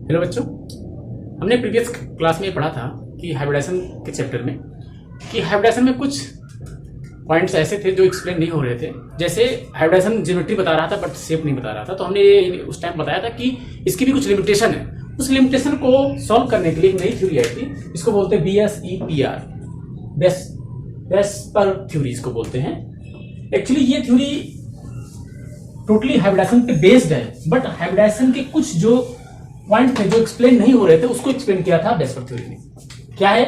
Hello बच्चों, हमने previous class में पढ़ा था कि हाइब्रिडाइजेशन के चैप्टर में कि हाइब्रिडाइजेशन में कुछ पॉइंट्स ऐसे थे जो एक्सप्लेन नहीं हो रहे थे। जैसे हाइब्रिडाइजेशन ज्योमेट्री बता रहा था बट शेप नहीं बता रहा था, तो हमने ये उस टाइम बताया था कि इसकी भी कुछ लिमिटेशन है। उस लिमिटेशन को सॉल्व करने के लिए एक नई थ्योरी आई थी, इसको बोलते हैं BSEPR, बेस्पर थ्योरी इसको बोलते हैं। एक्चुअली ये थ्योरी टोटली हाइब्रिडाइजेशन पे बेस्ड है, बट हाइब्रिडाइजेशन के कुछ जो पॉइंट थे जो एक्सप्लेन नहीं हो रहे थे उसको एक्सप्लेन किया था बेस्पर थ्योरी ने। क्या है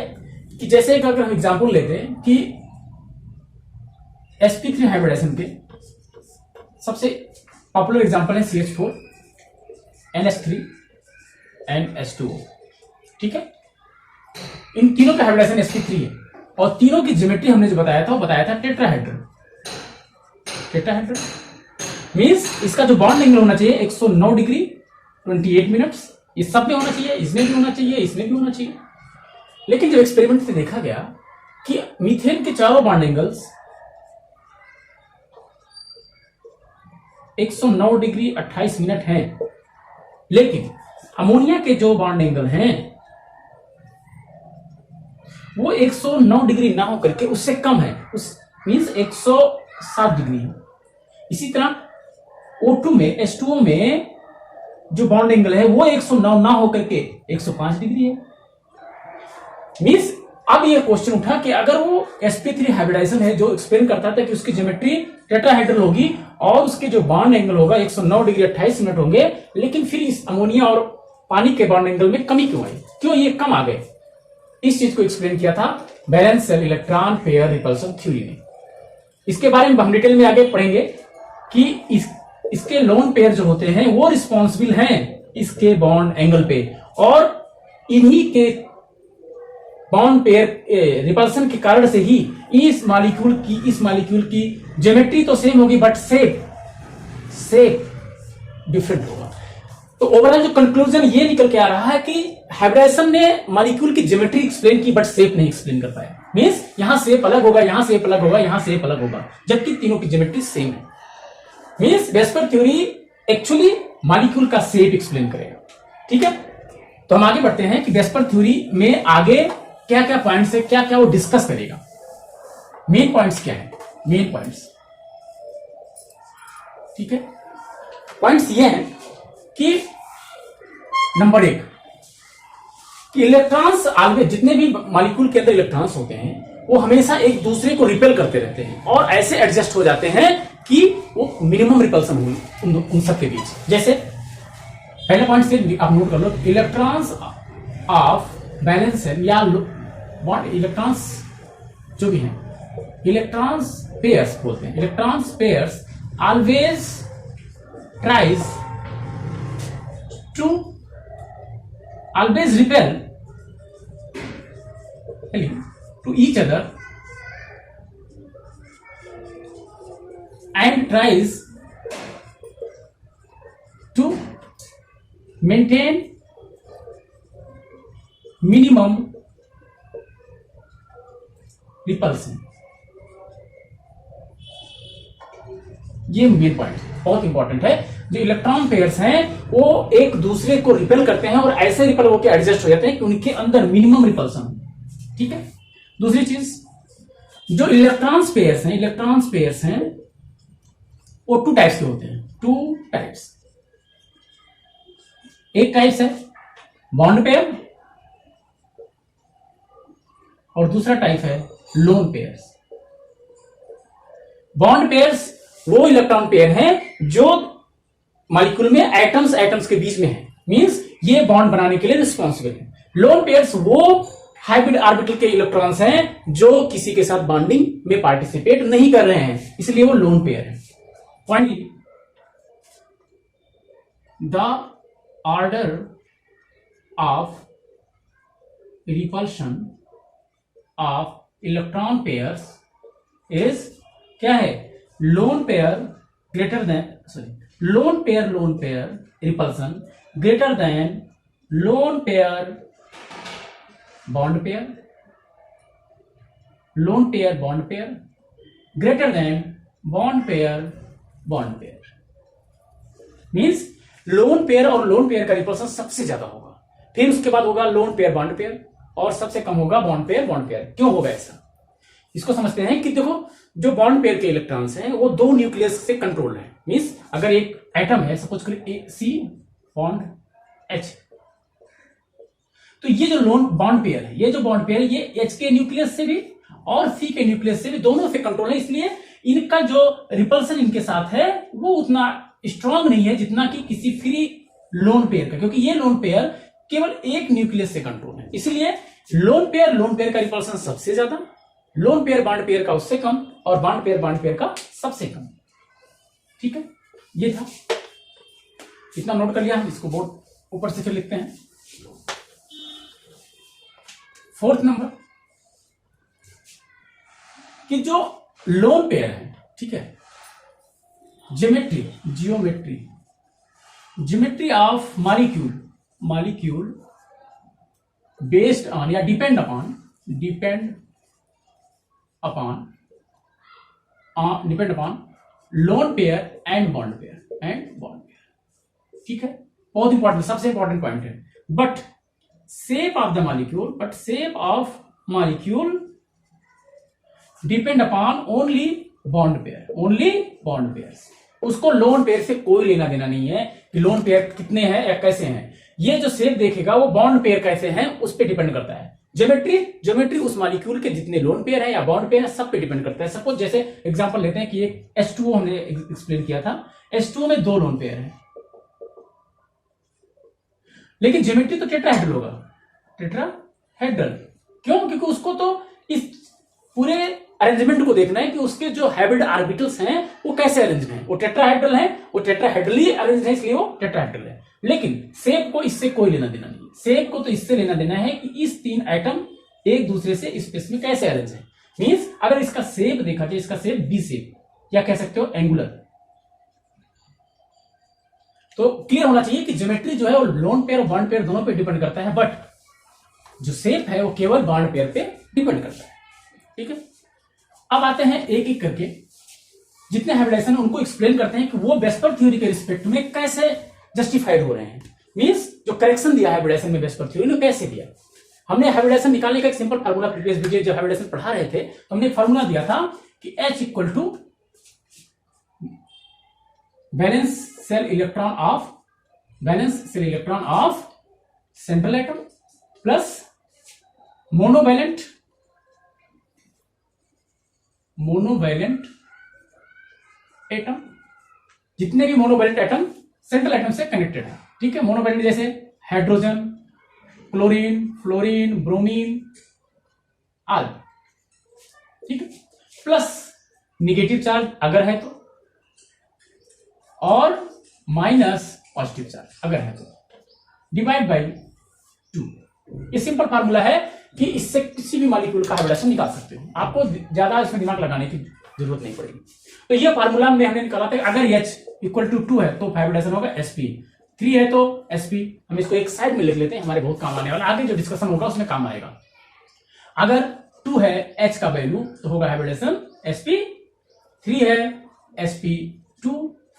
कि जैसे एक अगर हम एग्जांपल लेते हैं कि sp3 हाइब्रिडाइजेशन के सबसे पॉपुलर एग्जांपल है CH4 NH3 NH2O। ठीक है, इन तीनों का हाइब्रिडाइजेशन sp3 है और तीनों की ज्योमेट्री हमने जो बताया था वो बताया था टेट्राहेड्रल। मींस इसका जो बॉन्ड एंगल होना चाहिए 109 डिग्री 28 मिनट्स, इस सब में होना चाहिए, इसमें भी होना चाहिए, इसमें भी होना चाहिए। लेकिन जब एक्सपेरिमेंट से देखा गया कि मीथेन के चारों बॉन्ड एंगल्स 109 डिग्री 28 मिनट हैं, लेकिन अमोनिया के जो बॉन्ड एंगल हैं वो 109 डिग्री ना होकर के उससे कम है, उस मींस 107 डिग्री है। इसी तरह O2 में H2O में जो बॉन्ड एंगल है वो 109 ना होकर के 105 डिग्री है। मींस अब ये क्वेश्चन उठा कि अगर वो sp3 हाइब्रिडाइजेशन है जो एक्सप्लेन करता था कि उसकी ज्योमेट्री टेट्राहेड्रल होगी और उसके जो बॉन्ड एंगल होगा 109 डिग्री 28 मिनट होंगे, लेकिन फिर इस अमोनिया और पानी के बॉन्ड एंगल में कमी क्यों आई, क्यों ये कम आ गए, इस चीज को एक्सप्लेन किया था balance shell electron pair repulsion theory ने। इसके बारे में हम डिटेल में आगे पढ़ेंगे कि इसके लोन पेयर जो होते हैं वो रिस्पॉन्सिबल हैं इसके बॉन्ड एंगल पे, और इन्हीं के बॉन्ड पेयर रिपल्सन के कारण से ही इस मॉलिक्यूल की ज्योमेट्री तो सेम होगी बट शेप डिफरेंट होगा। तो ओवरऑल जो कंक्लूजन ये निकल के आ रहा है कि हाइब्रिडाइजेशन ने मॉलिक्यूल की ज्योमेट्री एक्सप्लेन की बट शेप नहीं एक्सप्लेन कर पाया। मींस यहां शेप अलग होगा, यहां शेप अलग होगा, यहां शेप अलग होगा, जबकि तीनों की ज्योमेट्री सेम है। मींस बेस्पर थ्योरी एक्चुअली मॉलिक्यूल का शेप एक्सप्लेन करेगा। ठीक है, तो हम आगे बढ़ते हैं कि बेस्पर थ्योरी में आगे क्या क्या पॉइंट्स है, क्या क्या वो डिस्कस करेगा। मेन पॉइंट्स क्या है, मेन पॉइंट्स, ठीक है, पॉइंट्स ये हैं कि नंबर 1 कि इलेक्ट्रॉन्स ऑलवेज, जितने भी मॉलिक्यूल के अंदर इलेक्ट्रॉन्स होते हैं वो हमेशा एक दूसरे को रिपेल करते रहते हैं और ऐसे एडजस्ट हो जाते हैं कि वो मिनिमम रिपल्सन हो उन सबके बीच। जैसे पहला पॉइंट से आप नोट कर लो, इलेक्ट्रॉन्स ऑफ बैलेंस सेल या इलेक्ट्रॉन्स जो भी हैं, इलेक्ट्रॉन्स पेयर्स बोलते हैं, electrons pairs always tries to always repel to each other and tries to maintain minimum repulsion। ये मेन पॉइंट बहुत इंपॉर्टेंट है। जो इलेक्ट्रॉन पेयर्स हैं वो एक दूसरे को रिपेल करते हैं और ऐसे रिपेल होकर एडजस्ट हो जाते हैं कि उनके अंदर मिनिमम रिपल्सन हो। ठीक है, दूसरी चीज, जो इलेक्ट्रॉन्स पेयर्स हैं वो 2 टाइप्स के होते हैं, 2 टाइप्स। एक टाइप्स है बॉन्ड पेयर और दूसरा टाइप है लोन पेयर्स। बॉन्ड पेयर्स वो इलेक्ट्रॉन पेयर हैं जो मॉलिक्यूल में एटम्स के बीच में है, मींस ये बॉन्ड बनाने के लिए रिस्पॉन्सिबल है। लोन पेयर्स वो हाइब्रिड ऑर्बिटल के इलेक्ट्रॉन्स हैं जो किसी के साथ बॉन्डिंग में पार्टिसिपेट नहीं कर रहे हैं, इसलिए वो लोन पेयर है। Point, the order of repulsion of electron pairs is क्या है, lone pair greater than lone pair repulsion greater than loan pair bond pair, loan pair bond pair greater than bond pair means lone pair और lone pair का repulsion सबसे ज्यादा होगा। फिर उसके बाद होगा लोन पेयर बॉन्ड पेयर, और सबसे कम होगा बॉन्ड पेयर। क्यों होगा ऐसा, इसको समझते हैं कि देखो जो बॉन्ड पेयर के इलेक्ट्रॉन्स हैं वो दो न्यूक्लियस से कंट्रोल है। मींस अगर एक एटम है, सपोज करिए सी बॉन्ड एच, तो ये जो लोन बॉन्ड पेयर है, ये जो बॉन्ड पेयर है, ये एच के न्यूक्लियस से भी और सी के न्यूक्लियस से भी, दोनों से कंट्रोल है। इसलिए इनका जो रिपल्सन इनके साथ है वो उतना स्ट्रांग नहीं है जितना कि किसी फ्री लोन पेयर का, क्योंकि ये लोन पेयर केवल एक न्यूक्लियस से कंट्रोल है। इसलिए लोन पेयर का रिपल्सन सबसे ज्यादा, लोन पेयर बॉन्ड पेयर का उससे कम, और बॉन्ड पेयर का सबसे कम। ठीक है, ये था, इतना नोट कर लिया। इसको बोर्ड ऊपर से फिर लिखते हैं। फोर्थ नंबर कि जो लोन पेयर है, ठीक है, geometry of molecule based on या depend upon lone pair and bond pair. ठीक है, बहुत इंपॉर्टेंट, सबसे इंपॉर्टेंट पॉइंट है। But shape of molecule depend upon only bond pair. उसको लोन पेयर से कोई लेना देना नहीं है कि लोन पेयर कितने हैं या कैसे हैं। ये जो शेप देखेगा वो बॉन्ड पेयर कैसे हैं उस पर डिपेंड करता है। ज्योमेट्री उस मॉलिक्यूल के जितने लोन पेयर है या बॉन्ड पेयर है सब पे डिपेंड करता है। सपोज जैसे एग्जांपल लेते हैं कि एक H2O हमने एक्सप्लेन किया था, H2O में दो लोन पेयर है, लेकिन ज्योमेट्री तो टेट्राहेड्रल होगा, टेट्राहेड्रल। क्यों? क्योंकि उसको तो इस पूरे अरेंजमेंट को देखना है कि उसके जो हाइब्रिड ऑर्बिटल्स हैं वो कैसे अरेंज हैं। वो टेट्राहेड्रल है, वो टेट्राहेड्रली अरेंज है, इसलिए वो टेट्राहेड्रल है। लेकिन शेप को इससे कोई लेना देना नहीं है। शेप को तो इससे लेना देना है कि इस तीन एटम एक दूसरे से स्पेस में कैसे अरेंज है। मींस अगर इसका शेप देखा जाए, इसका शेप बी शेप या कह सकते हो एंगुलर, तो क्लियर होना चाहिए कि ज्योमेट्री जो है वो लोन पेयर और बॉन्ड पेयर दोनों पे डिपेंड करता है, बट जो शेप है वो केवल बॉन्ड पेयर पे डिपेंड करता है। ठीक है, अब आते हैं एक एक करके जितने हाइब्रिडाइजेशन है उनको एक्सप्लेन करते हैं कि वो वेस्पर थ्योरी के रिस्पेक्ट में कैसे जस्टिफाइड हो रहे हैं। मींस जो करेक्शन दिया हाइब्रिडाइजेशन में वेस्पर थ्योरी ने कैसे दिया। हमने हाइब्रिडाइजेशन निकालने का एक सिंपल फार्मूला प्रीवियस वीडियो जब हाइब्रिडाइजेशन पढ़ा रहे थे तो हमने एक फार्मूला दिया था कि H equal to valence shell electron of central atom plus monovalent atom, जितने भी मोनोवैलेंट एटम सेंट्रल एटम से कनेक्टेड है। ठीक है, मोनोवैलेंट जैसे हाइड्रोजन, क्लोरीन, फ्लोरीन, ब्रोमीन आदि। ठीक है, प्लस निगेटिव चार्ज अगर है तो, और माइनस पॉजिटिव चार्ज अगर है तो, डिवाइड बाई 2। ये सिंपल फार्मूला है कि इससे किसी भी मॉलिक्यूल का हाइब्रिडाइजेशन निकाल सकते हो। आपको ज्यादा इसमें दिमाग लगाने की जरूरत नहीं पड़ेगी। तो ये फार्मूला में हमने निकाला था, अगर H इक्वल टू 2 है तो हाइब्रिडाइजेशन होगा sp, 3 है तो sp। हम इसको एक साइड में लिख लेते हैं, हमारे बहुत काम आने वाला, आगे जो डिस्कशन होगा उसमें काम आएगा। अगर 2 है H का वैल्यू तो होगा हाइब्रिडाइजेशन sp, 3 है sp2,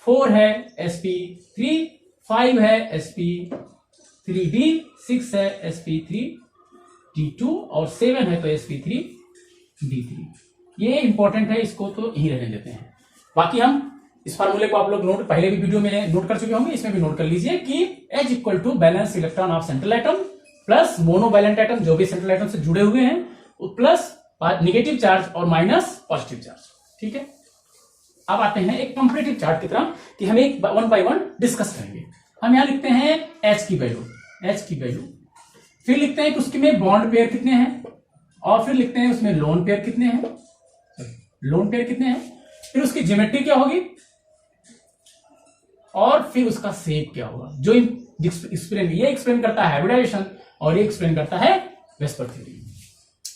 4 है sp3, 5 है sp3d, 6 है sp3d2 और 7 है तो sp3d3। ये इंपॉर्टेंट है, इसको तो यही रहने देते हैं। बाकी हम इस फार्मूले को आप लोग नोट पहले भी वीडियो में नोट कर चुके होंगे, इसमें भी नोट कर लीजिए कि H equal to valence electron of central atom plus monovalent atom जो भी सेंट्रल एटम से जुड़े हुए हैं, प्लस निगेटिव चार्ज और माइनस पॉजिटिव चार्ज। ठीक है, अब आते हैं एक कंपैरेटिव चार्ट की तरह कि हम एक 1 बाय 1 डिस्कस करेंगे। हम यहां लिखते हैं H की वैल्यू, फिर लिखते हैं कि उसके में बॉन्ड पेयर कितने हैं, और फिर लिखते हैं उसमें लोन पेयर कितने हैं, फिर उसकी ज्योमेट्री क्या होगी, और फिर उसका शेप क्या होगा। जो एक्सप्लेन करता है हाइब्रिडाइजेशन और ये एक्सप्लेन करता है वेस्पर थ्योरी।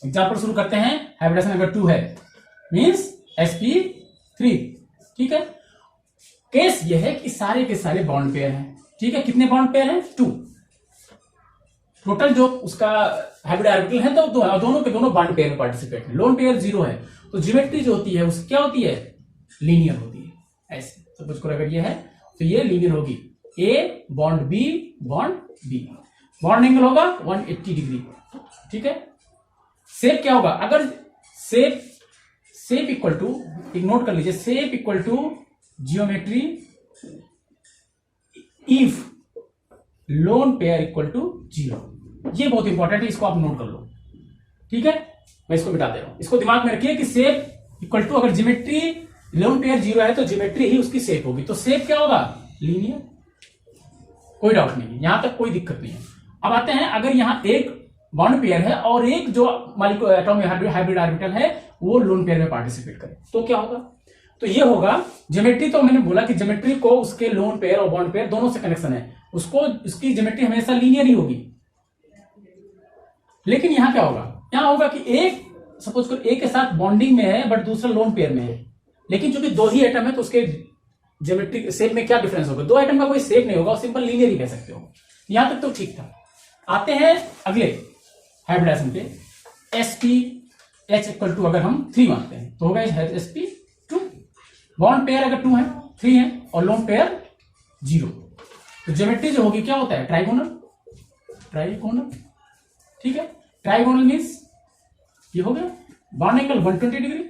एग्जांपल शुरू करते हैं। हाइब्रिडाइजेशन अगर 2 है मींस sp3। ठीक है, केस ये है कि सारे के सारे बॉन्ड पेयर हैं। ठीक है, कितने बॉन्ड पेयर हैं? 2 टोटल। जो उसका हाइब्रिड ऑर्बिटल है तो दोनों के दोनों बॉन्ड पेयर में पार्टिसिपेट है। लोन पेयर 0 है तो ज्योमेट्री जो होती है उसकी क्या होती है, लीनियर होती है। ऐसे सपोज करो अगर ये है तो ये लीनियर होगी, A bond B bond B। Bond angle होगा 180 डिग्री। ठीक है, शेप क्या होगा, अगर शेप इक्वल टू, एक नोट कर लीजिए, shape equal to geometry if lone pair equal to 0। ये बहुत इंपॉर्टेंट है, इसको आप नोट कर लो। ठीक है, मैं इसको मिटा दे रहा हूं, इसको दिमाग में रखिए कि शेप इक्वल टू, अगर ज्योमेट्री लोन पेयर 0 है तो ज्योमेट्री ही उसकी शेप होगी। तो शेप क्या होगा, लीनियर, कोई डाउट नहीं है, यहां तक कोई दिक्कत नहीं है। अब आते हैं, अगर यहां एक बॉन्ड पेयर है और एक जो एटॉमिक हाइब्रिड ऑर्बिटल है वो लोन पेयर में पार्टिसिपेट करे, तो क्या होगा, तो ये होगा ज्योमेट्री। तो मैंने बोला कि ज्योमेट्री को उसके लोन पेयर और बॉन्ड पेयर दोनों से कनेक्शन है, उसको उसकी ज्योमेट्री हमेशा लीनियर ही होगी। लेकिन यहां क्या होगा, यहां होगा कि एक सपोज करो एक के साथ बॉन्डिंग में है बट दूसरा लोन पेयर में है, लेकिन चूंकि दो ही एटम है तो उसके ज्योमेट्रिक शेप में क्या डिफरेंस होगा, दो एटम का कोई शेप नहीं होगा, सिंपल लीनियर ही कह सकते हो। यहां तक तो ठीक था। आते हैं अगले हाइब्रिडाइजेशन पे, sp h इक्वल टू अगर हम 3 मानते हैं तो होगा sp2। बॉन्ड पेयर अगर 2 है 3 है और लोन पेयर 0, तो ज्योमेट्री जो होगी क्या होता है, ट्राइगोनल। ठीक है, ट्राइगोनल मीन्स ये हो गया बॉन्ड एंगल 120 डिग्री।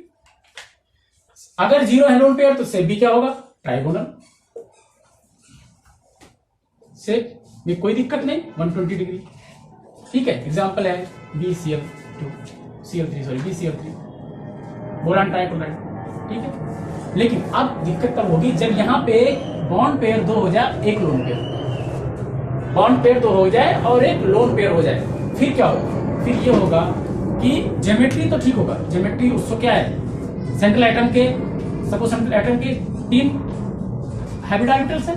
अगर 0 है लोन पेयर तो शेप भी क्या होगा, ट्राइगोनल। शेप में कोई दिक्कत नहीं, 120 डिग्री। ठीक है, एग्जांपल है BCl3 बोरान ट्राइक्लोराइड। ठीक है, लेकिन अब दिक्कत तब होगी जब यहां पे बॉन्ड पेयर 2 हो जाए, एक लोन पेयर, बॉन्ड पेयर 2 हो जाए और एक लोन पेयर हो जाए, फिर क्या होगा, फिर ये होगा कि ज्योमेट्री तो ठीक होगा, ज्योमेट्री उसको क्या है, सेंट्रल एटम के, सपोज सेंट्रल एटम के 3 हाइब्रिड ऑर्बिटल्स है,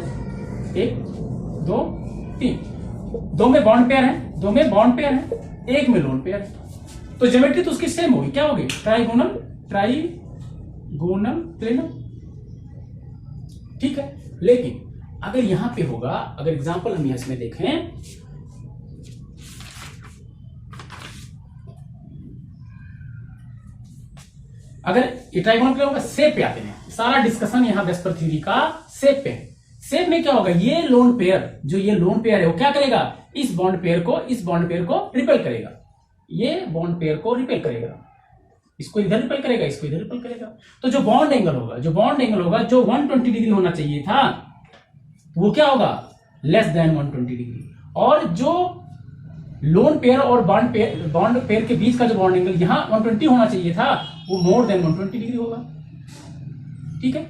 1 2 3, 2 में बॉन्ड पेयर है, 2 में बॉन्ड पेयर है, 1 में लोन पेयर है, तो ज्योमेट्री तो उसकी सेम होगी, क्या होगी, ट्राइगोनल प्लेनम। ठीक है, लेकिन अगर यहां पे होगा, अगर एग्जांपल हम इसमें देखें, अगर ये ट्राइगोनल प्लेन होगा, शेप पे आते हैं, सारा डिस्कशन यहां वेस्पर थ्योरी का शेप पे है। शेप में क्या होगा, ये लोन पेयर, जो ये लोन पेयर है वो क्या करेगा, इस बॉन्ड पेयर को रिपेल करेगा, ये बॉन्ड पेयर को रिपेल करेगा, इसको इधर रिपेल करेगा, इसको इधर रिपेल करेगा। तो जो बॉन्ड एंगल होगा जो 120 डिग्री होना चाहिए था वो क्या होगा, लेस देन 120 डिग्री। और जो लोन पेयर और बॉन्ड पेयर के बीच का जो बॉन्ड एंगल यहां 120 होना चाहिए था वो मोर देन 120 डिग्री होगा। ठीक है,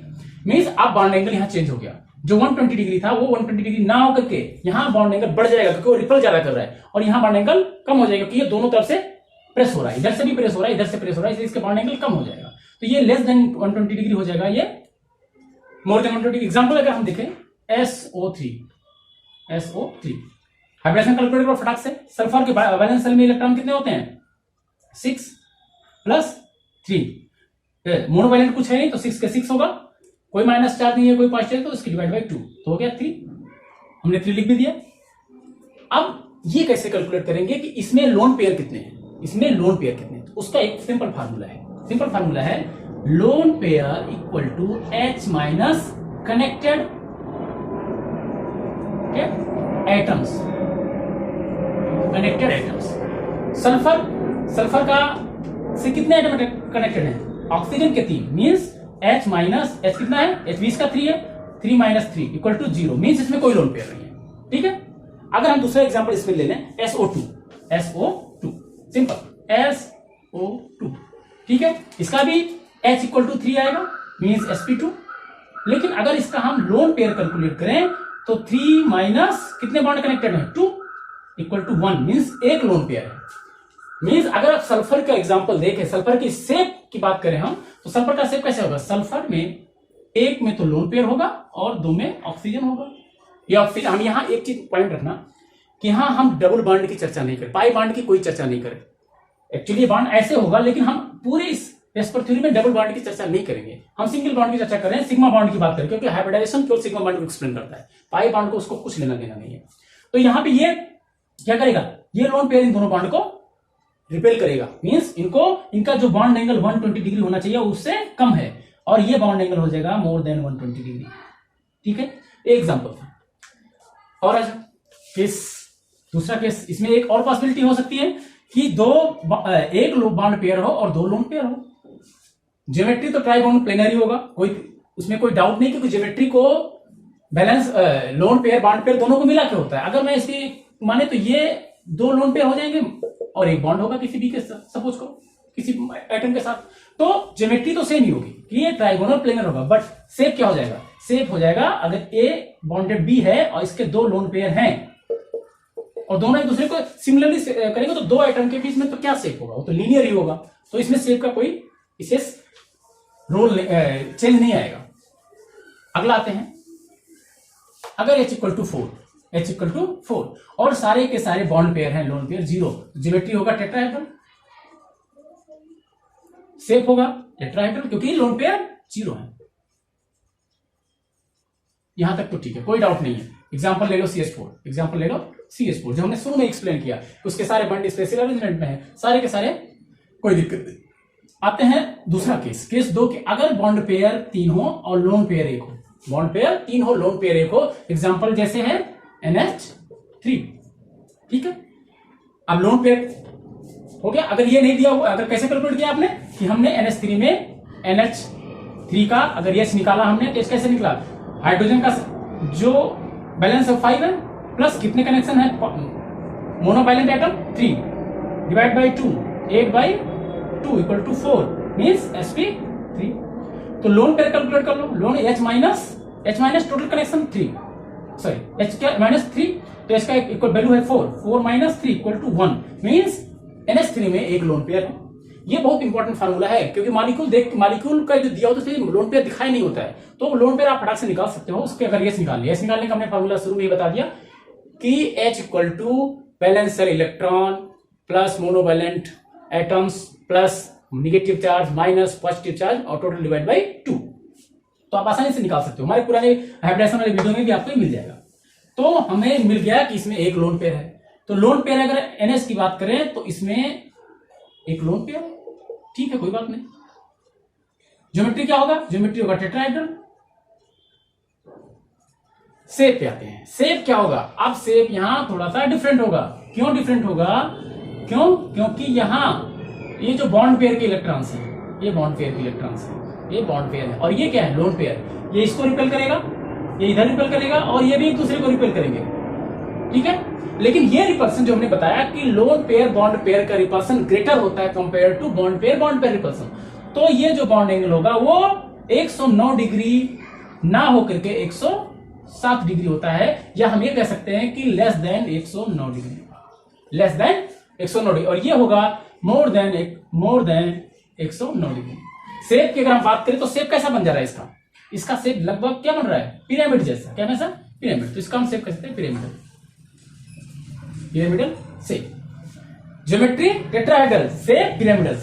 मींस अब बॉन्ड एंगल यहां चेंज हो गया, जो 120 डिग्री था वो 120 डिग्री ना होकर के यहां बॉन्ड एंगल बढ़ जाएगा क्योंकि वो रिपल ज्यादा कर रहा है, और यहां बॉन्ड एंगल कम हो जाएगा क्योंकि ये दोनों तरफ से प्रेस हो रहा है, इधर से भी प्रेस हो रहा है, इधर से प्रेस हो रहा है, इसलिए इसका बॉन्ड एंगल कम हो जाएगा। तो ये लेस देन 120 डिग्री हो जाएगा, ये मोर देन 120 डिग्री। एग्जांपल अगर हम देखें SO3 हाइब्रिडेशन कैलकुलेट करो फटाक से। सल्फर के वैलेंस शेल में इलेक्ट्रॉन कितने होते हैं, 6 + 3, मोनोवैलेंट कुछ है नहीं तो 6 के 6 होगा, कोई माइनस चार्ज नहीं है, कोई पॉजिटिव, तो इसकी डिवाइड बाई 2 तो हो गया 3, हमने 3 लिख भी दिया। अब ये कैसे कैलकुलेट करेंगे कि इसमें लोन पेयर कितने हैं, तो उसका एक सिंपल फार्मूला है, lone pair equal to H minus connected atoms. Sulphur का से कितने एटम कनेक्टेड हैं, ऑक्सीजन के 3, मींस H माइनस H कितना है, H 20 का 3 है, 3 - 3 इक्वल टू 0, मींस इसमें कोई लोन पेयर नहीं है। ठीक है, अगर हम दूसरा एग्जांपल इसमें ले लें, SO2 सिंपल SO2। ठीक है, इसका भी H इक्वल टू 3 आएगा, मींस sp2। लेकिन अगर इसका हम लोन पेयर कैलकुलेट करें तो 3 माइनस कितने बॉन्ड कनेक्टेड है, 2 इक्वल टू 1, मींस एक लोन पेयर है। मींस अगर आप सल्फर का एग्जांपल देखें, सल्फर की शेप की बात करें हम, तो सल्फर का शेप कैसे होगा, सल्फर में 1 में तो लोन पेयर होगा और 2 में ऑक्सीजन होगा। ये ऑक्सीजन, हम यहां एक चीज पॉइंट रखना कि यहां हम डबल बॉन्ड की चर्चा नहीं करें, पाई बॉन्ड की कोई चर्चा नहीं करें। एक्चुअली बॉन्ड ऐसे होगा, लेकिन हम पूरे इस वेस्पर थ्योरी में डबल बॉन्ड की चर्चा नहीं करेंगे, हम सिंगल बॉन्ड की चर्चा कर रहे हैं, सिग्मा बॉन्ड की बात करें, क्योंकि हाइब्रिडाइजेशन केवल सिग्मा बॉन्ड को एक्सप्लेन करता है, पाई बॉन्ड को उसको कुछ लेना देना नहीं है। तो यहां पे ये क्या करेगा, ये लोन पेयर इन दोनों बॉन्ड को रिपेल करेगा, मींस इनका जो बॉन्ड एंगल 120 डिग्री होना चाहिए उससे कम है, और ये बॉन्ड एंगल हो जाएगा मोर देन 120 डिग्री। ठीक है, एक एग्जांपल था। और आज किस दूसरा केस, इसमें एक और पॉसिबिलिटी हो सकती है कि एक बॉन्ड पेयर हो और दो लोन पेयर हो। ज्योमेट्री तो ट्राइगोनल प्लेनर ही होगा, उसमें कोई डाउट नहीं, क्योंकि ज्योमेट्री को balance loan pair bond pair दोनों को मिला के होता है। अगर मैं इसकी माने तो ये दो लोन पेयर हो जाएंगे और एक बॉन्ड होगा किसी बी के साथ, सपोज करो किसी एटम के साथ, तो ज्योमेट्री तो सेम ही होगी कि ये ट्राइगोनल प्लेनर होगा। बट शेप क्या हो जाएगा? शेप हो जाएगा अगर ए बॉन्डेड बी है और इसके दो लोन पेयर हैं और दोनों एक दूसरे को सिमिलरली करेंगे तो दो एटम के बीच में तो क्या शेप होगा? वो तो लीनियर ही होगा। तो इसमें शेप का कोई विशेष रोल चेंज नहीं आएगा। अगला आते हैं, अगर h इक्वल टू 4 और सारे के सारे बॉन्ड पेयर हैं लोन पेयर 0, ज्योमेट्री होगा टेट्राहेड्रल, शेप होगा टेट्राहेड्रल क्योंकि लोन पेयर 0 है। यहां तक तो ठीक है, कोई डाउट नहीं है। एग्जांपल ले लो CH4, जो हमने शुरू में एक्सप्लेन किया, उसके सारे बॉन्ड स्पेशल अरेंजमेंट में है, सारे के सारे, कोई दिक्कत नहीं। आते हैं दूसरा केस 2 के, अगर बॉन्ड पेयर 3 हो और लोन पेयर 1 हो, बॉन्ड पेयर 3 हो लोन पेयर 1 हो, एग्जांपल जैसे है NH3, ठीक है। अब लोन पेयर हो गया। अगर ये नहीं दिया हुआ, अगर कैसे कैलकुलेट किया आपने कि हमने NH3 में NH3 का अगर H निकाला हमने, तो कैसे निकला? हाइड्रोजन का जो बैलेंस है 5 है, प्लस कितने कनेक्शन है? Monovalent atom 3 divide by 2, 8/2 equal to 4 means sp3। तो लोन पेयर कैलकुलेट कर लो। Lone H minus total connection 3, sorry H क्या माइनस 3, तो इसका इक्वल वैल्यू है 4 minus 3 equal to 1 means NH3 में एक लोन पेयर है। ये बहुत इंपॉर्टेंट फार्मूला है क्योंकि मॉलिक्यूल का जो दिया होता है लोन पेयर दिखाई नहीं होता है, तो लोन पेयर आप फटाक से निकाल सकते हो। उसके अगर एस निकाल लिया, एस निकालने का हमने फार्मूला शुरू में ही बता दिया कि H equal to valence shell electron plus monovalent atoms plus negative charge minus positive charge और टोटल डिवाइड बाई 2। तो आप आसानी से निकाल सकते हो। हमारे पुराने हाइब्रिडेशन वाले वीडियो में भी आपको मिल जाएगा। तो हमें मिल गया कि इसमें एक लोन पेयर है। तो लोन पेयर अगर NS की बात करें तो इसमें एक लोन पेयर, ठीक है, कोई बात नहीं। ज्योमेट्री क्या होगा? ज्योमेट्री होगा टेट्राहेड्रल। शेप पे आते हैं। शेप क्या होगा? अब शेप यहां थोड़ा सा डिफरेंट होगा। क्यों डिफरेंट होगा? क्योंकि यहां ये जो बॉन्ड पेयर के इलेक्ट्रॉन्स हैं, ये बॉन्ड पेयर के इलेक्ट्रॉन्स हैं, ये बॉन्ड पेयर है और ये क्या है? Lone pair. ये इसको रिपेल करेगा, ये इधर रिपेल करेगा और ये भी एक दूसरे को रिपेल करेंगे, ठीक है। लेकिन ये रिपल्सन जो हमने बताया कि लोन पेयर बॉन्ड पेयर का रिपल्सन ग्रेटर होता है compare to bond pair repulsion, तो ये जो बॉन्ड एंगल होगा वो 109 डिग्री ना होकर के 107 डिग्री होता है, या हम ये कह सकते हैं कि less than 109 degree, less than 109 degree, और ये होगा मोर देन 109 डिग्री। शेप की अगर हम बात करें तो शेप कैसा बन जा रहा है? इसका शेप लगभग क्या बन रहा है? पिरामिड जैसा। क्या वैसा? पिरामिड। तो इसका हम शेप कहते हैं pyramidal shape. Geometry tetrahedral, shape pyramidal,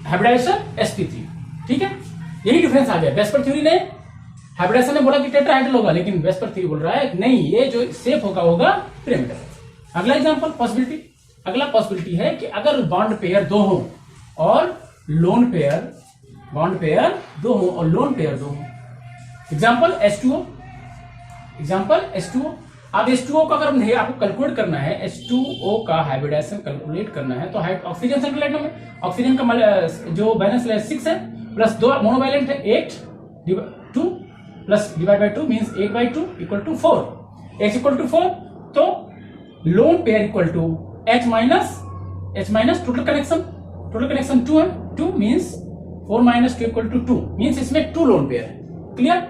hybridisation sp3, ठीक है। यही डिफरेंस आ गया। वेस्पर थ्योरी ने हाइब्रिडाइजेशन ने बोला कि टेट्राहेड्रल होगा, लेकिन वेस्पर थ्योरी बोल रहा है नहीं, ये जो शेप होगा पिरामिडल। अगला एग्जांपल पॉसिबिलिटी, अगला पॉसिबिलिटी है कि अगर बॉन्ड पेयर 2 हो और लोन पेयर, बॉन्ड पेयर 2 हो और लोन पेयर 2 हो, एग्जांपल H2O। अब H2O का अगर आपको कैलकुलेट करना है, H2O का हाइब्रिडाइजेशन कैलकुलेट करना है तो ऑक्सीजन सेंट्रल एटम है, ऑक्सीजन का जो बैलेंस है 6 है, प्लस 2 मोनोवैलेंट है 8 2 plus divide by 2 means 8/2 equal to 4। H equal to 4, तो lone pair equal to H minus total connection 2 है, 2 means 4 minus 2 equal to 2 means इसमें 2 लोन पेयर है। क्लियर?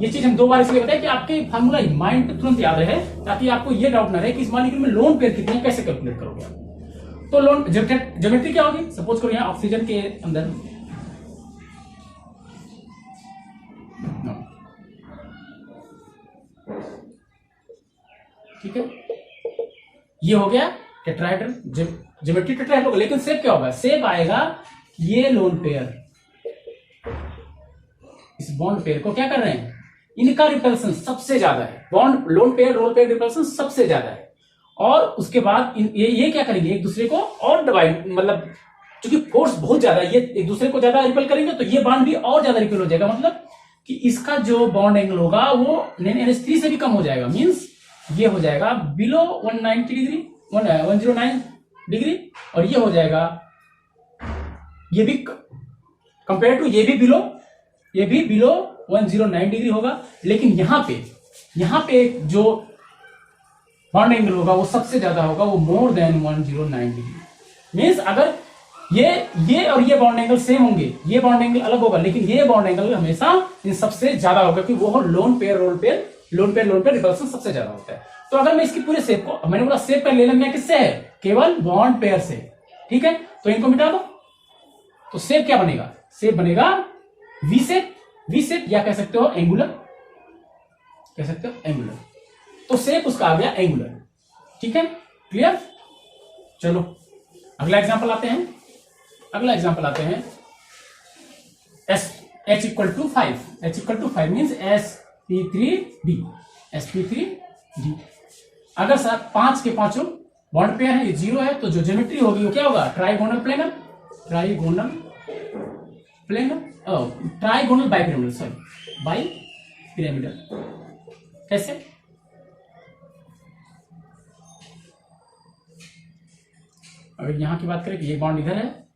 ये चीज हम 2 बार इसलिए बताया कि आपके फार्मूला माइंड पे तुरंत याद रहे, ताकि आपको ये डाउट ना रहे कि इस मॉलिक्यूल में लोन पेयर कितने हैं, कैसे कैलकुलेट करोगे आप। तो लोन ज्योमेट्री क्या होगी? सपोज करो यहां ऑक्सीजन के अंदर ठीक है, ये हो गया टेट्राहेड्रल, ज्योमेट्री टेट्राहेड्रल होगा। लेकिन शेप क्या होगा? शेप आएगा ये लोन पेयर इस बॉन्ड पेयर को क्या कर रहे हैं? इनका रिपल्सन सबसे ज्यादा है। बॉन्ड लोन पेयर रिपल्सन सबसे ज्यादा है, और उसके बाद ये क्या करेंगे? एक दूसरे को और डिवाइड, मतलब क्योंकि फोर्स बहुत ज्यादा है, ये एक दूसरे को ज्यादा रिपेल करेंगे तो ये बॉन्ड भी और ज्यादा रिपेल हो जाएगा, मतलब कि इसका जो बॉन्ड एंगल होगा वो NH3 से भी कम हो जाएगा। मींस ये हो जाएगा बिलो 190 डिग्री 109 डिग्री, और ये हो जाएगा ये भी कंपेयर टू ये भी बिलो 109 डिग्री होगा। लेकिन यहां पे जो बॉन्ड एंगल होगा वो सबसे ज्यादा होगा, वो मोर देन 109 डिग्री। मीन्स अगर ये और ये बॉन्ड एंगल सेम होंगे, ये बॉन्ड एंगल अलग होगा, लेकिन ये बॉन्ड एंगल हमेशा इन सबसे ज्यादा होगा, क्योंकि वो लोन पेयर रिपल्सन सबसे ज्यादा होता है। तो अगर मैं इसकी पूरे शेप को, मैंने बोला शेप का ले लेना किससे है, केवल बॉन्ड पेयर से, ठीक है। तो इनको मिटा दो, तो शेप क्या बनेगा, शेप बनेगा वी शेप, या कह सकते हो एंगुलर, तो शेप उसका आ गया एंगुलर, ठीक है, क्लियर। चलो अगला एग्जांपल आते हैं, h equal to 5 means sp3d। अगर सर 5 के पांचों बॉन्ड पेयर है, ये 0 है, तो जो ज्योमेट्री होगी वो क्या होगा, ट्राइगोनल बाइपिरामिडल। कैसे, अगर यहां की बात करें कि एक बॉन्ड इधर है,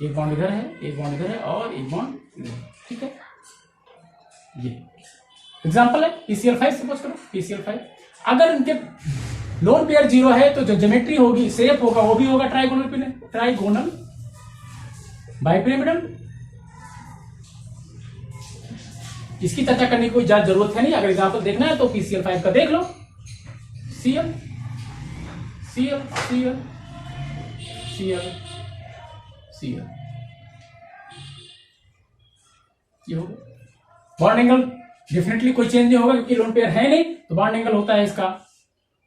एक बॉन्ड इधर है, एक बॉन्ड इधर है, और एक बॉन्ड इधर, ठीक है। ये एग्जांपल है PCl5, सपोज करो PCl5। अगर इनके लोन पेयर 0 है, तो जो ज्योमेट्री होगी, शेप होगा, वो भी होगा ट्राइगोनल बाइपिरामिडल। इसकी चर्चा करने की कोई ज्यादा जरूरत है नहीं, अगर एग्जांपल देखना है तो PCl5 का देख लो, Cl ये हो गया। बॉन्ड एंगल डेफिनेटली कोई चेंज नहीं होगा, क्योंकि लोन पेयर है नहीं, तो बॉन्ड एंगल होता है इसका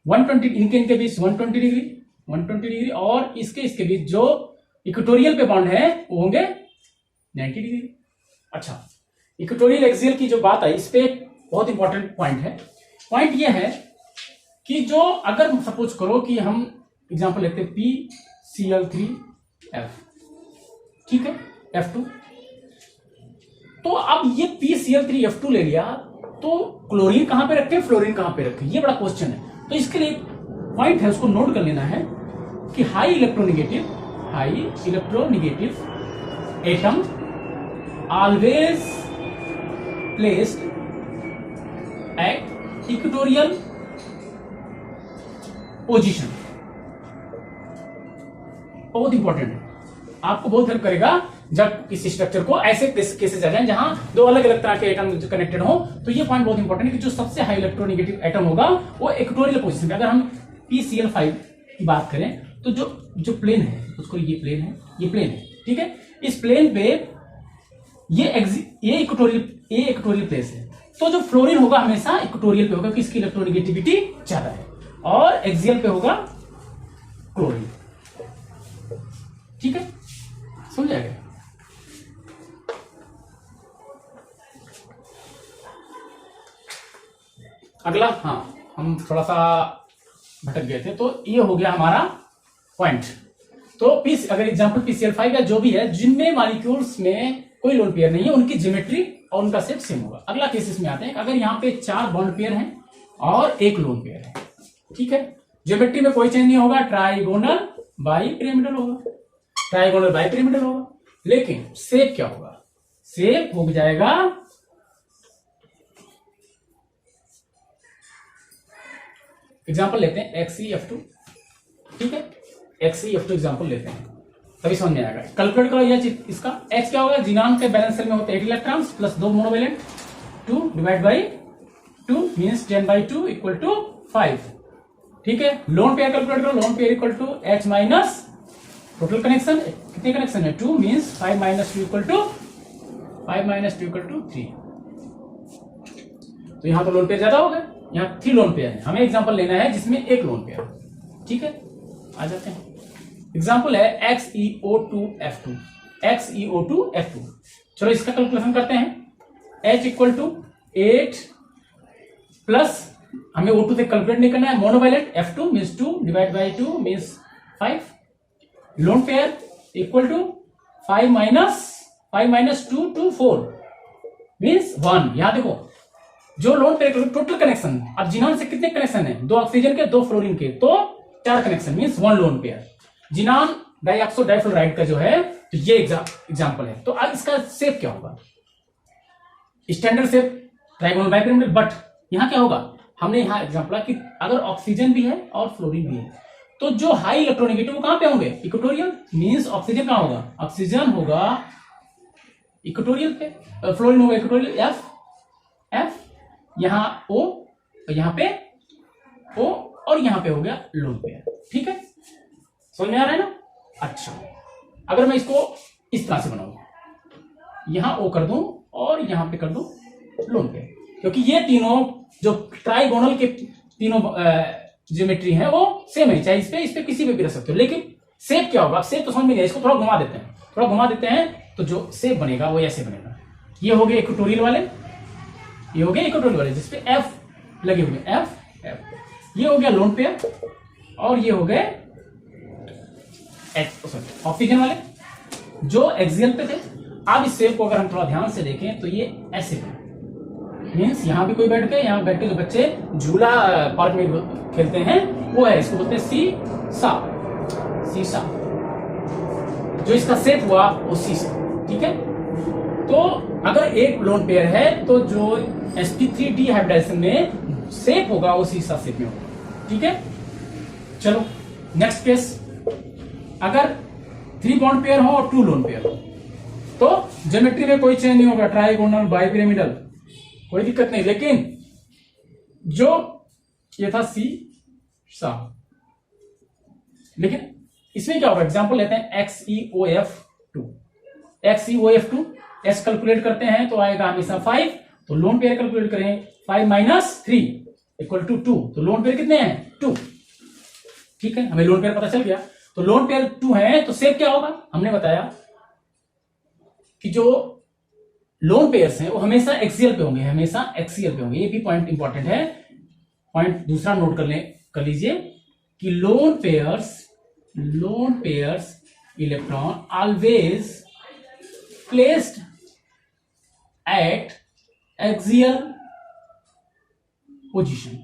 120, इनके बीच 120 डिग्री, और इसके बीच जो इक्वेटोरियल पे बॉन्ड है वो होंगे 90 डिग्री। अच्छा, इक्वेटोरियल एक्सियल की जो बात है, इस पे बहुत इंपॉर्टेंट पॉइंट है। पॉइंट ये है कि जो, अगर सपोज करो कि हम एग्जांपल लेते हैं PCl3F, ठीक है, F2, तो अब ये PCl3F2 ले लिया, तो क्लोरीन कहां पे रखें, फ्लोरीन कहां पे रखें, ये बड़ा क्वेश्चन है। तो इसके लिए पॉइंट है, उसको नोट कर लेना है कि high electronegative atom always placed at equatorial position. बहुत इंपॉर्टेंट है, आपको बहुत हेल्प करेगा जब किसी स्ट्रक्चर को ऐसे केसेस आ जाए जहां दो अलग अलग तरह के एटम कनेक्टेड हो। तो ये पॉइंट बहुत इंपॉर्टेंट है कि जो सबसे हाई इलेक्ट्रोनेगेटिव एटम होगा वो इक्वेटोरियल पोजीशन पे। अगर हम PCl5 की बात करें, तो जो प्लेन है, उसको ये प्लेन है, ठीक है, इस प्लेन पे ये इक्वेटोरियल प्लेस है, तो जो फ्लोरीन होगा हमेशा इक्वेटोरियल पे होगा, क्योंकि इसकी इलेक्ट्रोनेगेटिविटी ज्यादा है, और एक्सियल पे होगा क्लोरीन, ठीक है, समझ आएगा। अगला, हाँ, हम थोड़ा सा भटक गए थे, तो ये हो गया हमारा पॉइंट। तो अगर एग्जांपल PCl5 या जो भी है, जिनमें मॉलिक्यूल्स में कोई लोन पेयर नहीं है, उनकी ज्योमेट्री और उनका शेप सेम होगा। अगला केसेस में आते हैं, अगर यहाँ पे 4 बॉन्ड पेयर हैं और एक लोन पेयर है, ठीक है, ज्योमेट्री में कोई चेंज नहीं होगा, ट्राइगोनल बाइपिरामिडल होगा, लेकिन शेप क्या होगा, शेप हो जाएगा एग्जांपल लेते हैं XeF2, ठीक है, XeF2 एग्जांपल लेते हैं, तभी समझ में आएगा। कैलकुलेट करो यह चीज, इसका H क्या होगा, जिनान के बैलेंस सेल में होते हैं 8 electrons plus 2 monovalent, 2 divide by 2 means 10/2 equal to 5, ठीक है। लोन पेयर कैलकुलेट करो, lone pair equal to H minus total connection, कितने कनेक्शन है, 2 मीन्स 5 माइनस 2 इक्वल टू 3। तो यहां तो लोन पेयर ज्यादा हो गए, यहाँ 3 लोन पेयर है, हमें एग्जांपल लेना है जिसमें एक लोन पेयर, ठीक है। आ जाते हैं, एग्जांपल है XeO2F2। चलो इसका कैलकुलेशन करते हैं। H इक्वल टू 8 प्लस, हमें O2 से कैलकुलेट नहीं करना है, monovalent F2 means 2 divide by 2 means 5, lone pair equal to 5 minus 2 to 4 means 1। यहां देखो जो लोन पेयर टोटल कनेक्शन, अब जिनान से कितने कनेक्शन है, 2 ऑक्सीजन के 2 फ्लोरीन के, तो 4 connection means 1 lone pair. जिनान डाइऑक्सो difluoride का जो है, तो ये एग्जांपल है। तो अब इसका शेप क्या होगा, standard shape trigonal bipyramidal, but यहां क्या होगा, हमने यहां एग्जांपल कि अगर ऑक्सीजन भी है और फ्लोरीन भी है, तो जो हाई इलेक्ट्रोनेगेटिव वो कहां पे होंगे, इक्वेटोरियल, मींस ऑक्सीजन कहां होगा, ऑक्सीजन होगा इक्वेटोरियल पे, फ्लोरीन होगा इक्वेटोरियल, एफ यहां ओ, यहां पे ओ, और यहां पे हो गया लोन पेयर। ठीक है, समझ में आ रहा है ना। अच्छा, अगर मैं इसको इस तरह से बनाऊं, यहां ओ कर दूं और यहां पे कर दूं लोन पेयर, क्योंकि ये तीनों जो ट्राइगोनल के तीनों ज्योमेट्री है वो सेम है, चाहे इस पे किसी पे भी रख सकते हो, लेकिन शेप क्या होगा, शेप तो समझ में नहीं, इसको थोड़ा घुमा देते हैं, तो जो शेप बनेगा वो ऐसे बनेगा। ये हो गए इक्वेटोरियल वाले, ये हो गए इक्वेटोरियल वाले जिसपे एफ लगे हुए, एफ ये हो गया लोन पेयर, और ये हो गए ऑक्सीजन वाले जो एक्सियल पे थे। अब इस शेप को अगर हम थोड़ा ध्यान से देखें तो ये ऐसे मीन्स यहां भी कोई बैठ के, यहां बैठ के जो बच्चे झूला पार्क में खेलते हैं वो है, इसको बोलते हैं सीसा, जो इसका शेप हुआ वो सीसा। ठीक है, तो अगर एक लोन पेयर है तो जो sp3 डिहाइब्रिडाइजेशन में शेप होगा वो सीसा शेप में होगा। ठीक है, चलो नेक्स्ट केस, अगर 3 बॉन्ड पेयर हो और 2 लोन पेयर हो, तो ज्योमेट्री में कोई चेंज नहीं होगा, ट्राइगोनल बाइपिरामिडल, कोई दिक्कत नहीं। लेकिन जो ये था सा, लेकिन इसमें क्या होगा, एग्जांपल लेते हैं XeOF2, XeOF2 एस कैलकुलेट करते हैं तो आएगा हमेशा 5, तो लोन पेयर कैलकुलेट करें 5 माइनस 3 इक्वल टू 2, तो लोन पेयर कितने हैं 2। ठीक है, हमें लोन पेयर पता चल गया, तो लोन पेयर 2 है, तो शेप क्या होगा, हमने बताया कि जो लोन पेयर्स हैं वो हमेशा एक्सियल पे होंगे, हमेशा एक्सियल पे होंगे। ये भी पॉइंट इंपॉर्टेंट है, पॉइंट दूसरा नोट कर लीजिए कि lone pairs electron always placed at axial position.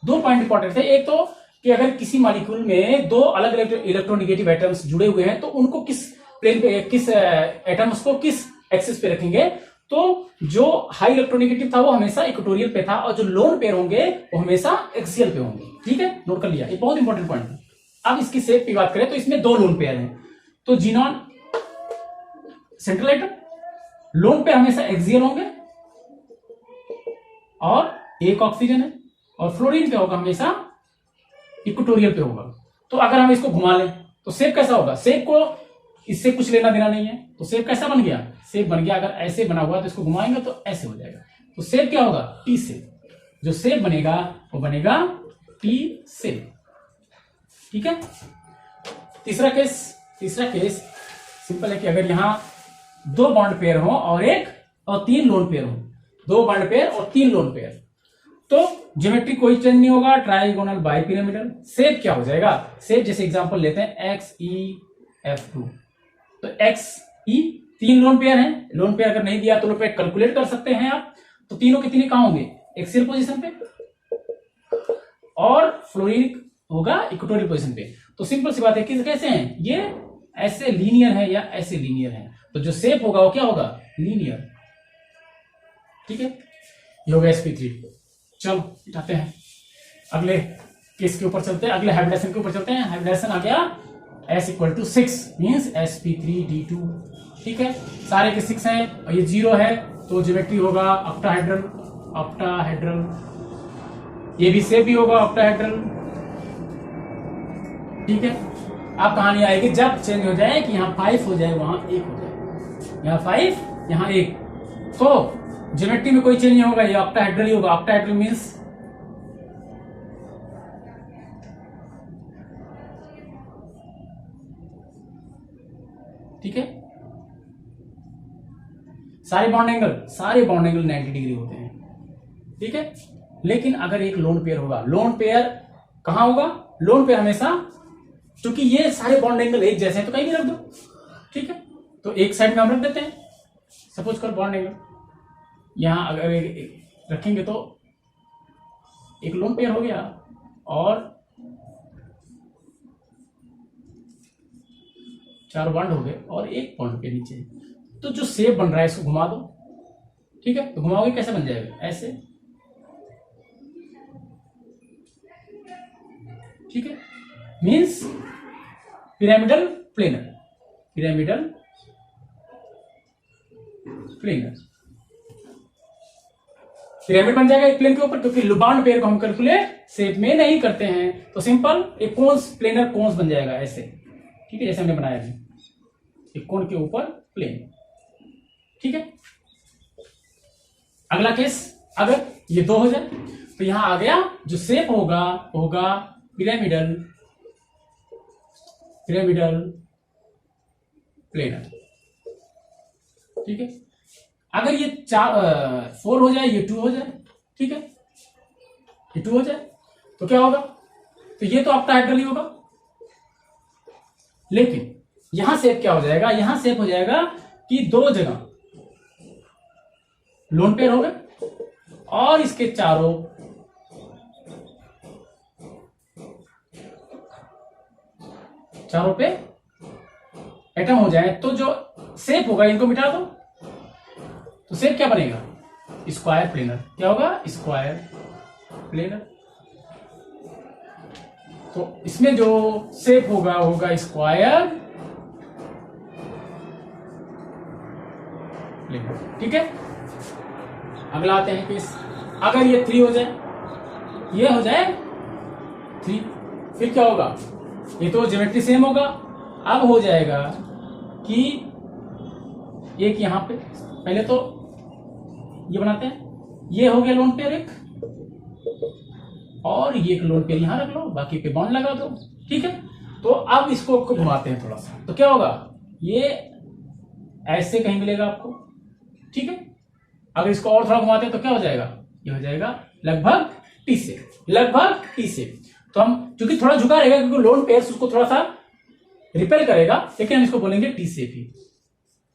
2 point important है, एक तो कि अगर किसी मॉलिक्यूल में 2 अलग अलग इलेक्ट्रोनेगेटिव एटम्स जुड़े हुए हैं तो उनको किस प्लेन पे, किस एटम्स को किस एक्सिस पे रखेंगे, तो जो हाई इलेक्ट्रोनेगेटिव था वो हमेशा इक्वेटोरियल पे था, और जो लोन पेयर होंगे वो हमेशा एक्सियल पे होंगे। ठीक है, नोट कर लिया, ये बहुत इंपॉर्टेंट पॉइंट है। अब इसकी शेप की बात करें तो इसमें 2 लोन पेयर हैं, तो xenon central atom, lone pair हमेशा एक्सियल होंगे और एक ऑक्सीजन है, और फ्लोरीन पे होगा हमेशा इक्वेटोरियल पे होगा। तो अगर हम इसको घुमा लें तो शेप कैसा होगा, शेप को इससे कुछ लेना देना नहीं है, तो शेप कैसा बन गया, शेप बन गया, अगर ऐसे बना हुआ तो इसको घुमाएंगे तो ऐसे हो जाएगा, तो शेप क्या होगा टी शेप, जो शेप बनेगा वो बनेगा टी शेप। ठीक है, तीसरा केस सिंपल है कि अगर यहां 2 बॉन्ड पेयर हो और 3 लोन पेयर हो, 2 बॉन्ड पेयर और 3 लोन पेयर, तो ज्योमेट्री कोई चेंज नहीं होगा, ट्राइगोनल बाइपिरामिडल। शेप क्या हो जाएगा, शेप जैसे एग्जांपल लेते हैं XeF2, तो XE 3 लोन पेयर हैं, लोन पेयर अगर नहीं दिया तो लोन पेयर कैलकुलेट कर सकते हैं आप, तो तीनों के तीनों कहां होंगे, एक्सियल पोजीशन पे, और फ्लोरीन होगा इक्वेटोरियल पोजीशन पे। तो सिंपल सी बात है कि कैसे हैं ये, ऐसे लीनियर है या ऐसे लीनियर है, तो जो शेप होगा वो क्या होगा, लीनियर। ठीक है, ये हो गया sp3। चलो उठाते हैं अगले केस के ऊपर चलते हैं, अगले हाइब्रिडाइजेशन के ऊपर चलते हैं। हाइब्रिडाइजेशन आ गया S = 6 मींस sp3d2। ठीक है, सारे के 6 हैं और ये 0 है, तो ज्योमेट्री होगा ऑक्टाहेड्रल, ये भी शेप भी होगा ऑक्टाहेड्रल। ठीक है, अब कहानी आएगी जब चेंज हो जाए कि यहाँ 5 हो जाए वहां 1 हो जाए, यहाँ 5 यहाँ 1, तो ज्योमेट्री में कोई चेंज नहीं होगा, ये ऑक्टाहेड्रल ही होगा। ऑक्टाहेड्रल मींस ठीक है, सारे बॉन्ड एंगल 90 डिग्री होते हैं। ठीक है, लेकिन अगर एक लोन पेयर होगा, लोन पेयर कहां होगा, लोन पेयर हमेशा, क्योंकि ये सारे बॉन्ड एंगल एक जैसे हैं तो कहीं भी रख दो। ठीक है, तो एक साइड में हम रख देते हैं, सपोज कर बॉन्ड एंगल यहां अगर रखेंगे तो एक लोन पेयर हो गया और 4 बॉन्ड हो गए और एक बॉन्ड पे नीचे। तो जो शेप बन रहा है इसको घुमा दो, ठीक है। तो घुमाओगे कैसे बन जाएगा, ऐसे, ठीक है। Means pyramidal planar, pyramidal planar, pyramid बन जाएगा एक प्लेन के ऊपर, क्योंकि बॉन्ड पेयर को हम कैलकुलेट शेप में नहीं करते हैं। तो सिंपल एक कोन्स, प्लेनर कोन्स बन जाएगा ऐसे, ठीक है, जैसे हमने बनाया अभी, एक कोन के ऊपर प्लेन, ठीक है। अगला केस, अगर ये 2 हो जाए तो यहां आ गया जो शेप होगा पिरामिडल, पिरामिडल प्लेनर, ठीक है। अगर ये 4 हो जाए, ये 2 हो जाए, ठीक है, ये 2 हो जाए तो क्या होगा, तो ये तो ऑक्टाहेड्रल ही होगा। लेकिन यहां शेप क्या हो जाएगा, यहां शेप हो जाएगा कि 2 जगह लोन पेयर हो गए और इसके चारों पे एटम हो जाए, तो जो शेप होगा इनको मिटा दो, तो शेप क्या बनेगा, स्क्वायर प्लेनर। क्या होगा, स्क्वायर प्लेनर। तो इसमें जो शेप होगा स्क्वायर प्लेनर, ठीक है। अगला आते हैं केस, अगर ये 3 हो जाए, ये हो जाए 3, फिर क्या होगा, ये तो ज्योमेट्री सेम होगा। अब हो जाएगा कि एक यहां पे, पहले तो ये बनाते हैं, ये हो गया लोन पेयर एक, और ये एक लोन पेयर यहां रख लो, बाकी पे बॉन्ड लगा दो, ठीक है। तो अब इसको घुमाते हैं थोड़ा सा, तो क्या होगा, ये ऐसे कहीं मिलेगा आपको, ठीक है। अगर इसको और थोड़ा घुमाते हैं तो क्या हो जाएगा, ये हो जाएगा लगभग टी शेप, लगभग टी शेप। तो हम क्योंकि थोड़ा झुका रहेगा, क्योंकि लोन पेयर उसको थोड़ा सा रिपेल करेगा, लेकिन हम इसको बोलेंगे टी शेप ही,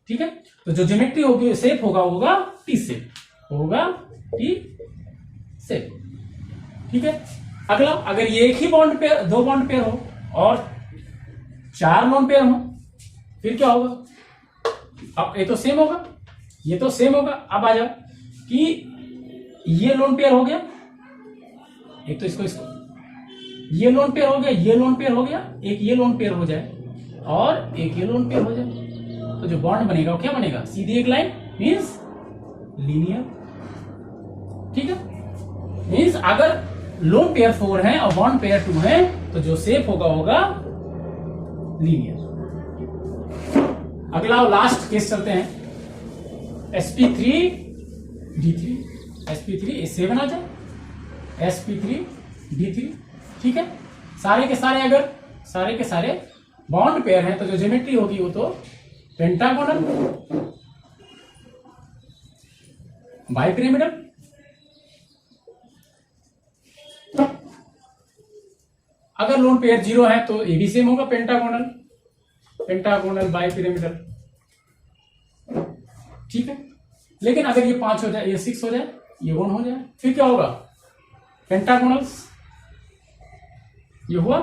ठीक है। तो जो ज्योमेट्री होगी, शेप होगा टी शेप, होगा टी शेप, ठीक है। अगला, अगर ये एक ही बॉन्ड पेयर, 2 बॉन्ड पेयर हो और 4 लोन पेयर हो, फिर क्या होगा, अब ये तो सेम होगा, ये तो सेम होगा। अब आ जाओ कि ये लोन पेयर हो गया, एक तो इसको ये लोन पेयर हो गया, ये लोन पेयर हो गया, एक ये लोन पेयर हो जाए और एक ये लोन पेयर हो जाए, तो जो बॉन्ड बनेगा वो क्या बनेगा, सीधी एक लाइन, मीन्स लीनियर, ठीक है। मीन्स अगर लोन पेयर 4 है और बॉन्ड पेयर 2 है, तो जो शेप होगा लीनियर। अगला और लास्ट केस चलते हैं, sp3d3, sp3 7 आ जाए, sp3d3, ठीक है। सारे के सारे बॉन्ड पेयर हैं, तो जो ज्योमेट्री होगी वो तो पेंटागोनल, बाइपिरामिडल, अगर लोन पेयर 0 है तो ये भी सेम होगा, पेंटागोनल बाइपिरामिडल, ठीक है। लेकिन अगर ये 5 हो जाए, ये 6 हो जाए, ये 1 हो जाए, फिर क्या होगा, पेंटागोनल्स, ये हुआ,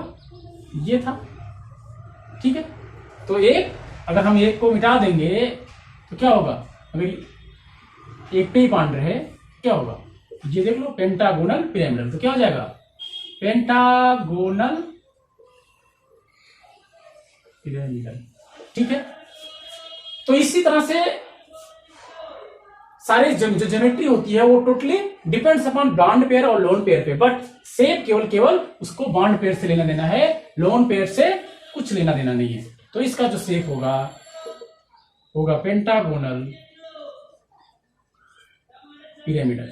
ये था, ठीक है। तो एक, अगर हम एक को मिटा देंगे तो क्या होगा, अगर एक पे ही बॉन्ड रहे क्या होगा, ये देख लो, पेंटागोनल पिरामिडल, तो क्या हो जाएगा, पेंटागोनल पिरामिडल, ठीक है। तो इसी तरह से सारे जो ज्योमेट्री होती है वो totally depends upon bond pair और लोन पेयर पे, बट शेप केवल उसको बॉन्ड पेयर से लेना देना है, लोन पेयर से कुछ लेना देना नहीं है। तो इसका जो शेप होगा पेंटागोनल पिरामिडल,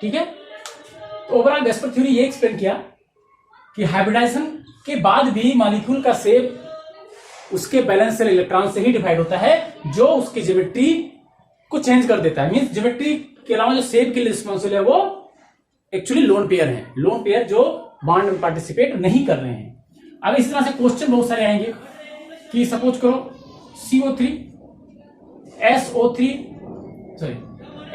ठीक है। तो ओवरऑल वेस्पर थ्योरी ये एक्सप्लेन किया कि हाइब्रिडाइजेशन के बाद भी मॉलिक्यूल का शेप उसके बैलेंस सेल इलेक्ट्रॉन से ही डिवाइड होता है, जो उसकी ज्योमेट्री को चेंज कर देता है। मींस ज्योमेट्री के अलावा जो शेप के लिए रिस्पॉन्सिबल है वो एक्चुअली लोन पेयर है, लोन पेयर जो बॉन्ड में पार्टिसिपेट नहीं कर रहे हैं। अब इस तरह से क्वेश्चन बहुत सारे आएंगे कि सपोज करो CO3 SO3 sorry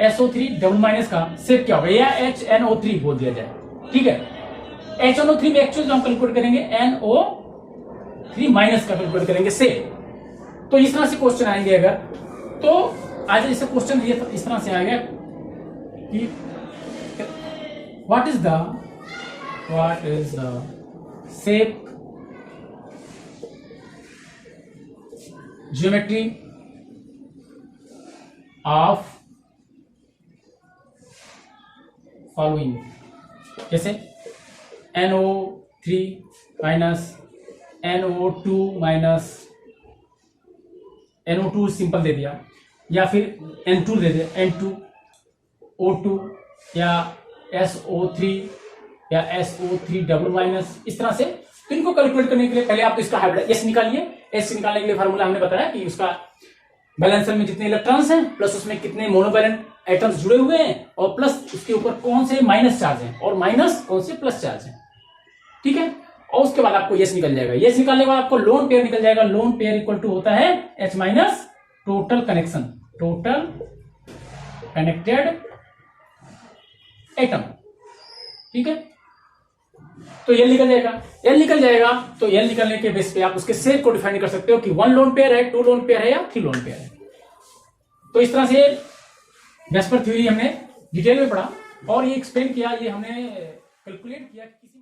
SO3 double minus का शेप क्या होगा, या HNO3 बोल दिया जाए, ठीक है। HNO3 में एक्चुअल जो हम कैलकुलेट करेंगे NO3 माइनस का कैलकुलेट करेंगे शेप। तो इस तरह से क्वेश्चन आएंगे अगर, तो आज जैसे क्वेश्चन इस तरह से आएगा कि what is the shape geometry of following, जैसे NO3 minus NO2 minus NO2 simple they दिया, या फिर N2 दे दिया, N2O2 या SO3 या SO3 डबल माइनस, इस तरह से। तो इनको कैलकुलेट करने के लिए पहले आप इसका हाइब्रिड S निकालिए। S निकालने के लिए फार्मूला हमने बताया कि उसका बैलेंसर में जितने इलेक्ट्रॉन्स हैं प्लस उसमें कितने मोनोवैलेंट एटम्स जुड़े हुए हैं, और प्लस उसके ऊपर कौन से माइनस चार्ज हैं और माइनस कौन से प्लस चार्ज हैं, ठीक है। और उसके बाद आपको यस निकल जाएगा। यस निकालने के बाद आपको लोन पेयर निकल जाएगा। लोन पेयर इक्वल टू होता है H minus total connection, total connected atom, ठीक है। तो एल निकल जाएगा। एल निकल जाएगा तो एल निकलने के बेस पे आप उसके शेप को डिफाइन कर सकते हो कि 1 लोन पेयर है, 2 लोन पेयर है या 3 लोन पेयर है। तो इस तरह से वेस्पर थ्योरी हमने डिटेल में पढ़ा और ये एक्सप्लेन किया, ये हमने कैलकुलेट किया किसी